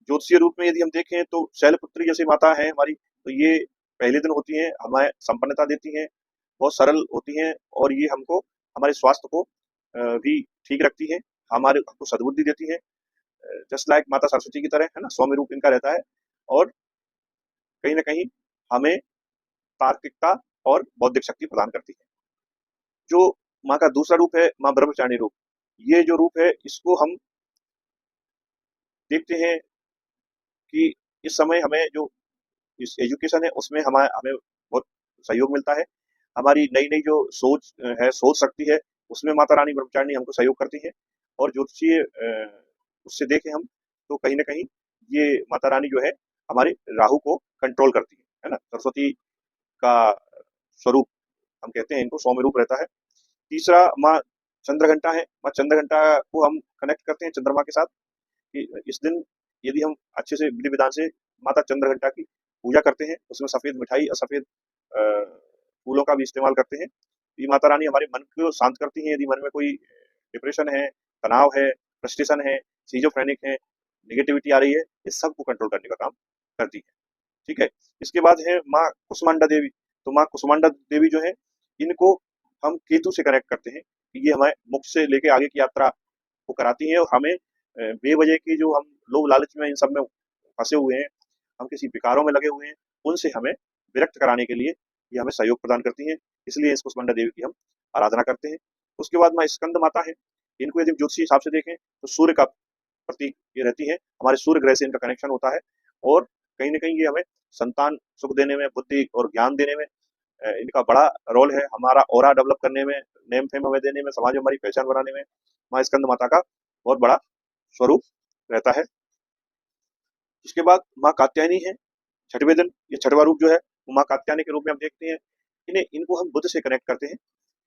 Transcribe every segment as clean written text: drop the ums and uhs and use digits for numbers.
ज्योतिषीय रूप में यदि हम देखें तो शैलपुत्री जैसी माता है हमारी, तो ये पहले दिन होती हैं, हमें संपन्नता देती हैं, बहुत सरल होती हैं और ये हमको हमारे स्वास्थ्य को भी ठीक रखती हैं, हमारे हमको सद्बुद्धि देती हैं, जस्ट लाइक माता सरस्वती की तरह, है ना? सौम्य रूप इनका रहता है और कहीं न कहीं हमें तार्किकता और बौद्धिक शक्ति प्रदान करती है। जो माँ का दूसरा रूप है, माँ ब्रह्मचारिणी रूप, ये जो रूप है इसको हम देखते हैं कि इस समय हमें जो इस एजुकेशन है उसमें हमें बहुत सहयोग मिलता है। हमारी नई-नई जो सोच है, सोच शक्ति है, उसमें माता रानी ब्रह्मचारिणी हमको सहयोग करती हैं और ज्योतिषीय उससे देखें हम तो कहीं न कहीं ये माता रानी जो है हमारे राहु को कंट्रोल करती है ना? सरस्वती का स्वरूप हम कहते हैं इनको, सौम्य रूप रहता है। तीसरा माँ चंद्रघंटा है, माँ चंद्रघंटा को हम कनेक्ट करते हैं चंद्रमा के साथ कि इस दिन यदि हम अच्छे से विधि-विधान से माता चंद्रघंटा की पूजा करते हैं, उसमें सफ़ेद मिठाई और सफ़ेद अ, फूलों का भी इस्तेमाल करते हैं। ये माता रानी हमारे मन को शांत करती हैं, यदि मन में कोई डिप्रेशन है, तनाव है, फ्रस्ट्रेशन है, सिज़ोफ्रेनिक है, नेगेटिविटी आ रही है, इस सब को कंट्रोल करने का काम करती है। ठीक है? इसके बाद है माँ कुष्मांडा देवी, तो माँ कुष्मांडा देवी जो है, इनको हम केतु से कनेक्ट करते हैं, कि ये हमें मोक्ष से लेके आगे की यात्रा को कराती हैं और हमें बेवजह की जो हम लोभ लालच में इन सब में फँसे हुए हैं, हम किसी विकारों में लगे हुए हैं, उनसे हमें विरक्त कराने के लिए ये हमें सहयोग प्रदान करती हैं, इसलिए इस कुष्मांडा देवी की हम आराधना करते हैं। उसके बाद माँ स्कंद माता हैं, इनको यदि हम ज्योतिषीय हिसाब से देखें, तो सूर्य का प्रतीक ये रहती हैं, हमारे सूर्य ग्रह से इनका कनेक्शन होता है और कहीं न कहीं ये हमें संतान सुख देने में, बुद्धि और ज्ञान देने में इनका बड़ा रोल है, हमारा ऑरा डेवलप करने में, नेम-फेम हमें देने में, समाज में हमारी पहचान बनाने में, माँ स्कंद माता का बहुत बड़ा स्वरूप रहता है। इसके बाद माँ कात्यायनी है, छठवें दिन, ये छठवां रूप जो है, वो माँ कात्यायनी के रूप में हम देखते हैं। इनको हम बुध से कनेक्ट करते हैं।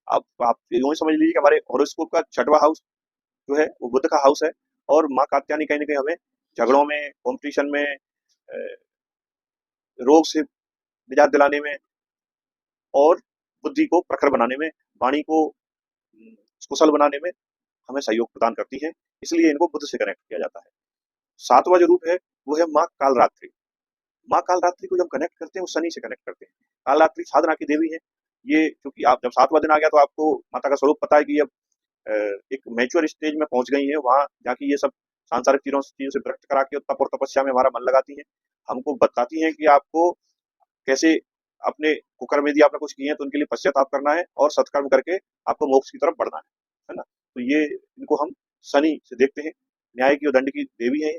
अब आप यूँ ही समझ लीजिए कि हमारे हॉरोस्कोप का छठवां हाउस जो है, वो बुध का हाउस है और माँ कात्यायनी कहीं न कहीं हमें झगड़ों में, कॉम्पिटिशन में, रोग से निजात दिलाने में और बुद्धि को प्रखर बनाने में, वाणी को कुशल बनाने में हमें सहयोग प्रदान करती हैं, इसलिए इनको बुध से कनेक्ट किया जाता है। सातवां जो रूप है, वो है माँ कालरात्रि। माँ कालरात्रि को जब कनेक्ट करते हैं, वो शनि से कनेक्ट करते हैं। कालरात्रि साधना की देवी है। ये क्योंकि आप जब 7वां दिन आ गया तो आपको माता का स्वरूप पता है कि अब अ, एक मैच्योर स्टेज में पहुँच गई हैं, वहाँ जाके ये सब सांसारिक चीज़ों से विरक्त करा के तप और तपस्या में हमारा मन लगाती हैं। हमको बताती हैं कि आपको कैसे अपने कुकर्म यदि आपने कुछ किए हैं तो उनके लिए पश्चाताप करना है और सत्कर्म करके आपको मोक्ष की तरफ बढ़ना है ना? तो ये इनको हम शनि से देखते हैं, न्याय की और दंड की देवी हैं।